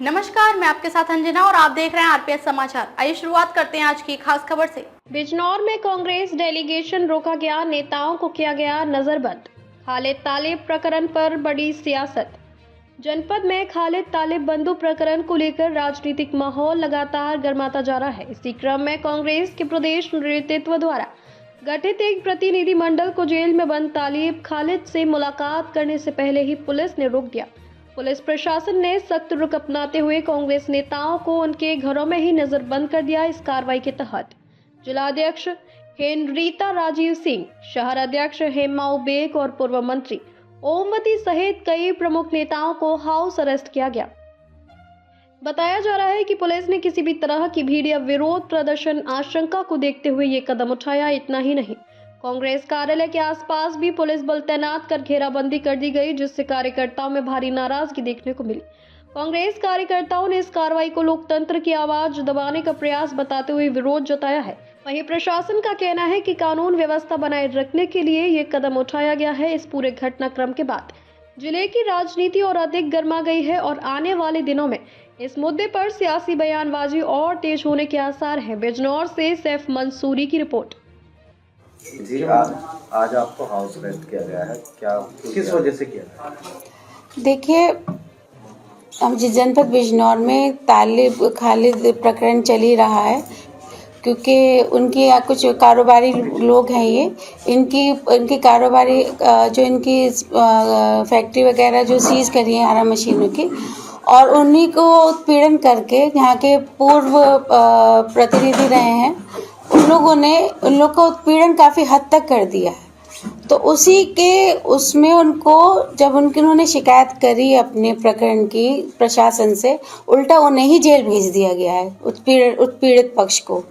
नमस्कार, मैं आपके साथ अंजना और आप देख रहे हैं आरपीएस समाचार। आइए शुरुआत करते हैं आज की खास खबर से। बिजनौर में कांग्रेस डेलीगेशन रोका गया, नेताओं को किया गया नजरबंद। खालिद तालिब प्रकरण पर बड़ी सियासत। जनपद में खालिद तालिब बंधु प्रकरण को लेकर राजनीतिक माहौल लगातार गर्माता जा रहा है। इसी क्रम में कांग्रेस के प्रदेश नेतृत्व द्वारा गठित एक प्रतिनिधि मंडल को जेल में बंद तालिब खालिद से मुलाकात करने से पहले ही पुलिस ने रोक दिया। पुलिस प्रशासन ने सख्त रुख अपनाते हुए कांग्रेस नेताओं को उनके घरों में ही नजरबंद कर दिया। इस कार्रवाई के तहत जिलाध्यक्ष हेनरीता राजीव सिंह, शहर अध्यक्ष हेमा बेग और पूर्व मंत्री ओमवती सहित कई प्रमुख नेताओं को हाउस अरेस्ट किया गया। बताया जा रहा है कि पुलिस ने किसी भी तरह की भीड़ या विरोध प्रदर्शन आशंका को देखते हुए ये कदम उठाया। इतना ही नहीं, कांग्रेस कार्यालय के आसपास भी पुलिस बल तैनात कर घेराबंदी कर दी गई, जिससे कार्यकर्ताओं में भारी नाराजगी देखने को मिली। कांग्रेस कार्यकर्ताओं ने इस कार्रवाई को लोकतंत्र की आवाज दबाने का प्रयास बताते हुए विरोध जताया है। वहीं प्रशासन का कहना है कि कानून व्यवस्था बनाए रखने के लिए ये कदम उठाया गया है। इस पूरे घटनाक्रम के बाद जिले की राजनीति और अधिक गर्मा गई है और आने वाले दिनों में इस मुद्दे पर सियासी बयानबाजी और तेज होने के आसार हैं। बिजनौर से सैफ मंसूरी की रिपोर्ट। जी, आज आपको हाउस अरेस्ट किया गया है, क्या किस वजह से किया गया? देखिए, अब जिस जनपद बिजनौर में तालिब खालिद प्रकरण चल ही रहा है, क्योंकि उनके कुछ कारोबारी लोग हैं, ये इनकी कारोबारी जो इनकी फैक्ट्री वगैरह जो सीज करी है आरा मशीनों की, और उन्हीं को उत्पीड़न करके यहाँ के पूर्व प्रतिनिधि रहे हैं, उन लोग का उत्पीड़न काफ़ी हद तक कर दिया है। तो उसमें उनको जब उन्होंने शिकायत करी अपने प्रकरण की प्रशासन से, उल्टा उन्हें ही जेल भेज दिया गया है, उत्पीड़ित पक्ष को।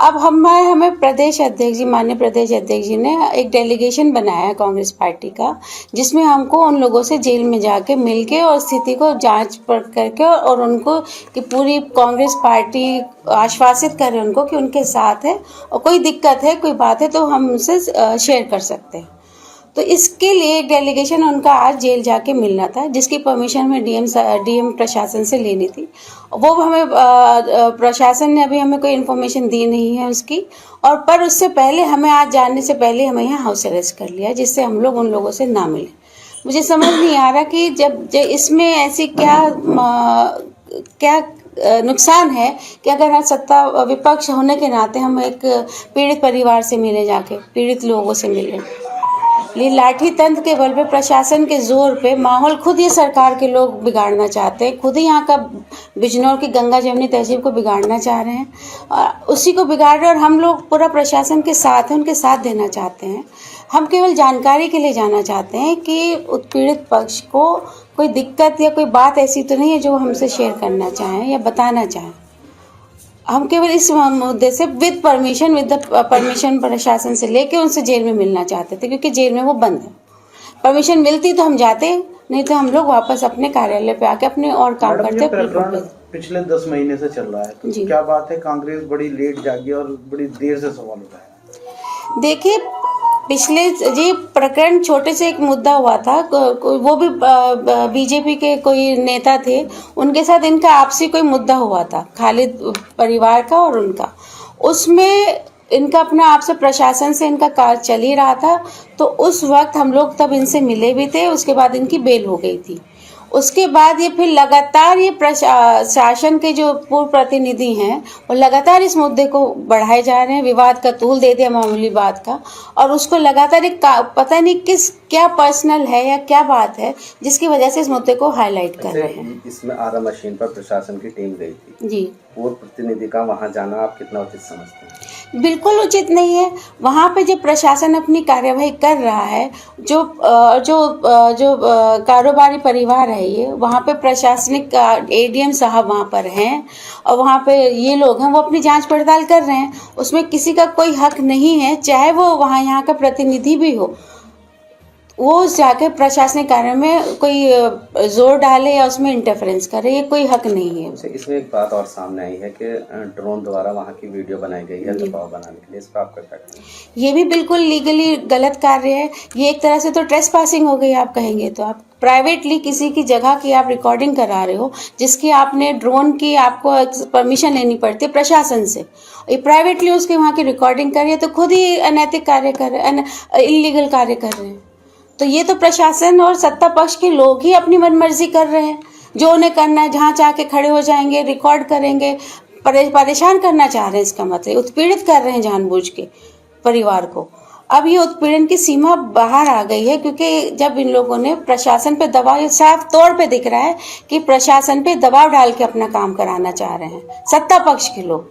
अब हमें प्रदेश अध्यक्ष जी, माननीय प्रदेश अध्यक्ष जी ने एक डेलीगेशन बनाया है कांग्रेस पार्टी का, जिसमें हमको उन लोगों से जेल में जाके मिलके और स्थिति को जांच करके और उनको कि पूरी कांग्रेस पार्टी आश्वासित करे उनको कि उनके साथ है और कोई दिक्कत है, कोई बात है तो हम उनसे शेयर कर सकते हैं। तो इसके लिए एक डेलीगेशन उनका आज जेल जाके मिलना था, जिसकी परमिशन में डीएम प्रशासन से लेनी थी। वो हमें प्रशासन ने अभी हमें कोई इन्फॉर्मेशन दी नहीं है उसकी, और पर उससे पहले हमें आज जाने से पहले हमें यहाँ हाउस अरेस्ट कर लिया, जिससे हम लोग उन लोगों से ना मिले। मुझे समझ नहीं आ रहा कि जब इसमें ऐसी क्या नुकसान है कि अगर सत्ता विपक्ष होने के नाते हम एक पीड़ित परिवार से मिले, जाके पीड़ित लोगों से मिले। ये लाठी तंत्र के बल पे, प्रशासन के जोर पे माहौल खुद ये सरकार के लोग बिगाड़ना चाहते हैं, खुद ही यहाँ का बिजनौर की गंगा जमुनी तहसील को बिगाड़ना चाह रहे हैं, और उसी को बिगाड़ रहे हैं। और हम लोग पूरा प्रशासन के साथ हैं, उनके साथ देना चाहते हैं। हम केवल जानकारी के लिए जाना चाहते हैं कि उत्पीड़ित पक्ष को कोई दिक्कत या कोई बात ऐसी तो नहीं है जो हमसे शेयर करना चाहें या बताना चाहें। हम केवल इस मुद्दे से विद परमिशन प्रशासन से लेके उनसे जेल में मिलना चाहते थे, क्योंकि जेल में वो बंद है। परमिशन मिलती तो हम जाते, नहीं तो हम लोग वापस अपने कार्यालय पे आके अपने और काम करते। पिछले 10 महीने से चल रहा है, तो क्या बात है कांग्रेस बड़ी लेट जागी और बड़ी देर से सवाल उठाया? देखिए, पिछले जी प्रकरण छोटे से एक मुद्दा हुआ था, वो भी बीजेपी के कोई नेता थे, उनके साथ इनका आपसी कोई मुद्दा हुआ था, खालिद परिवार का और उनका। उसमें इनका अपना आपसे प्रशासन से इनका कार्य चल ही रहा था। तो उस वक्त हम लोग तब इनसे मिले भी थे, उसके बाद इनकी बेल हो गई थी। उसके बाद ये फिर लगातार ये प्रशासन के जो पूर्व प्रतिनिधि हैं वो लगातार इस मुद्दे को बढ़ाए जा रहे हैं, विवाद का तूल दे दिया मामूली बात का, और उसको लगातार एक पता नहीं क्या पर्सनल है या क्या बात है जिसकी वजह से इस मुद्दे को हाईलाइट कर रहे हैं। इसमें आरा मशीन पर प्रशासन की टीम गई थी जी, पूर्व प्रतिनिधि का वहाँ जाना आप कितना उचित समझते हैं? बिल्कुल उचित नहीं है। वहाँ पे जब प्रशासन अपनी कार्यवाही कर रहा है, जो कारोबारी परिवार है, ये वहाँ पे प्रशासनिक एडीएम साहब वहाँ पर हैं और वहाँ पे ये लोग हैं, वो अपनी जांच पड़ताल कर रहे हैं। उसमें किसी का कोई हक नहीं है, चाहे वो वहाँ यहाँ का प्रतिनिधि भी हो, वो जाके प्रशासनिक कार्य में कोई जोर डाले या उसमें इंटरफेरेंस करे, ये कोई हक नहीं है। इसमें एक बात और सामने आई है कि ड्रोन द्वारा वहाँ की वीडियो बनाई गई है दबाव बनाने के लिए, इस पर आपका क्या कहना है? ये भी बिल्कुल लीगली गलत कार्य है। ये एक तरह से तो ट्रेसपासिंग हो गई, आप कहेंगे तो। आप प्राइवेटली किसी की जगह की आप रिकॉर्डिंग करा रहे हो, जिसकी आपने ड्रोन की आपको परमिशन लेनी पड़ती है प्रशासन से, ये प्राइवेटली उसके वहाँ की रिकॉर्डिंग कर रही है, तो खुद ही अनैतिक कार्य कर रहे हैं, इलीगल कार्य कर रहे हैं। तो ये तो प्रशासन और सत्ता पक्ष के लोग ही अपनी मनमर्जी कर रहे हैं, जो उन्हें करना है जहाँ चाह के खड़े हो जाएंगे, रिकॉर्ड करेंगे, परेशान करना चाह रहे हैं। इसका मतलब उत्पीड़ित कर रहे हैं जानबूझ के परिवार को। अब ये उत्पीड़न की सीमा बाहर आ गई है, क्योंकि जब इन लोगों ने प्रशासन पे दबाव, साफ तौर पे दिख रहा है कि प्रशासन पे दबाव डाल के अपना काम कराना चाह रहे हैं सत्ता पक्ष के लोग।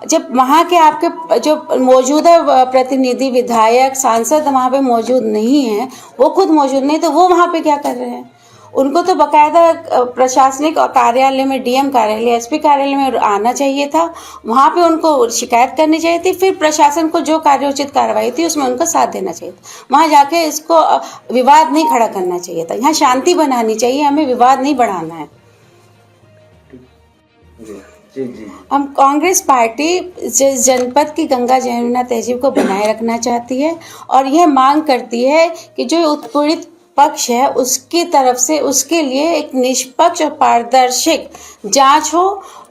जब वहाँ के आपके जो मौजूदा प्रतिनिधि, विधायक, सांसद वहाँ पे मौजूद नहीं है, वो खुद मौजूद नहीं, तो वो वहाँ पे क्या कर रहे हैं? उनको तो बाकायदा प्रशासनिक कार्यालय में, डीएम कार्यालय, एसपी कार्यालय में आना चाहिए था, वहाँ पे उनको शिकायत करनी चाहिए थी, फिर प्रशासन को जो कार्योचित कार्रवाई थी उसमें उनका साथ देना चाहिए था। वहाँ जाके इसको विवाद नहीं खड़ा करना चाहिए था। यहाँ शांति बनानी चाहिए, हमें विवाद नहीं बढ़ाना है। जी। हम कांग्रेस पार्टी जनपद की गंगा जमुना तहजीब को बनाए रखना चाहती है और यह मांग करती है कि जो उत्पीड़ित पक्ष है उसकी तरफ से उसके लिए एक निष्पक्ष और पारदर्शी जांच हो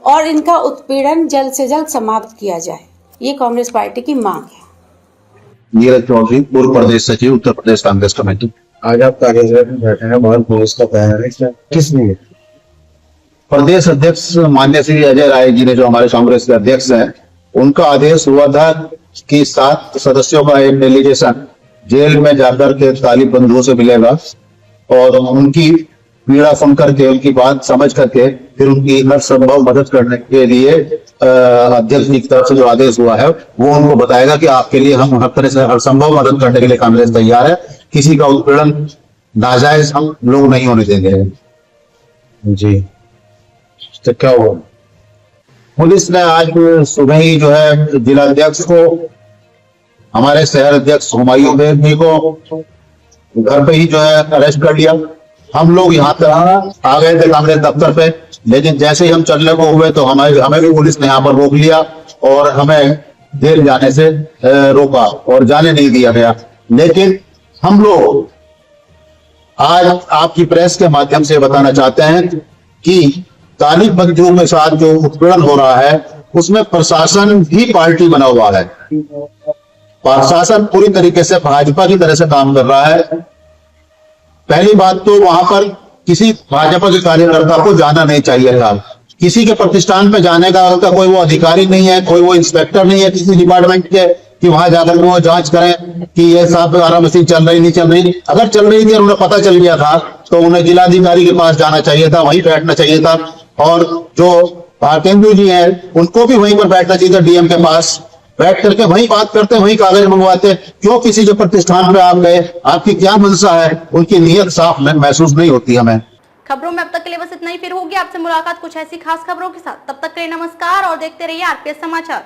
और इनका उत्पीड़न जल्द से जल्द समाप्त किया जाए। ये कांग्रेस पार्टी की मांग है। नीरज चौधरी, पूर्व प्रदेश सचिव, उत्तर प्रदेश कांग्रेस कमेटी। आज आप कांग्रेस में बैठे हैं, बहुत पुलिस का बयान है, किस लिए? प्रदेश अध्यक्ष माननीय श्री अजय राय जी ने, जो हमारे कांग्रेस के अध्यक्ष हैं, उनका आदेश हुआ था कि 7 सदस्यों का एक डेलीगेशन जेल में जाकर के तालिब बंधुओं से मिलेगा और उनकी पीड़ा सुन करके, उनकी बात समझ करके फिर उनकी हर संभव मदद करने के लिए अध्यक्ष की तरफ से जो आदेश हुआ है वो उनको बताएगा कि आपके लिए हम हर तरह से हर संभव मदद करने के लिए कांग्रेस तैयार है। किसी का उत्पीड़न नाजायज हम लोग नहीं होने देंगे। जी, तो क्या हुआ? पुलिस ने आज सुबह ही जो है जिलाध्यक्ष को, हमारे शहर अध्यक्ष हुमायूं बेग जी को घर पे ही जो है अरेस्ट कर लिया। हम लोग यहाँ तक आ गए थे कांग्रेस दफ्तर पे, लेकिन जैसे ही हम चलने को हुए तो हमें भी पुलिस ने यहाँ पर रोक लिया और हमें जेल जाने से रोका और जाने नहीं दिया गया। लेकिन हम लोग आज आपकी प्रेस के माध्यम से बताना चाहते हैं कि तालिब बंधुओं के साथ जो उत्पीड़न हो रहा है उसमें प्रशासन भी पार्टी बना हुआ है। प्रशासन पूरी तरीके से भाजपा की तरह से काम कर रहा है। पहली बात तो वहां पर किसी भाजपा के कार्यकर्ता को जाना नहीं चाहिए था। किसी के प्रतिष्ठान पे जाने का कोई वो अधिकारी नहीं है, कोई वो इंस्पेक्टर नहीं है किसी डिपार्टमेंट के कि वहां जाकर वो जांच करें कि ये साफ मशीन चल रही नहीं चल रही। अगर चल रही थी और उन्हें पता चल गया था तो उन्हें जिलाधिकारी के पास जाना चाहिए था, वहीं बैठना चाहिए था। और जो भारतेंदु जी हैं उनको भी वहीं पर बैठना चाहिए था, डीएम के पास बैठ करके वहीं बात करते, वहीं कागज मंगवाते। क्यों किसी के प्रतिष्ठान पे आप गए? आपकी क्या मंशा है? उनकी नीयत साफ महसूस नहीं होती हमें। खबरों में अब तक के लिए बस इतना ही। फिर होगी आपसे मुलाकात कुछ ऐसी खास खबरों के साथ। तब तक के लिए नमस्कार और देखते रहिए आरपीएस समाचार।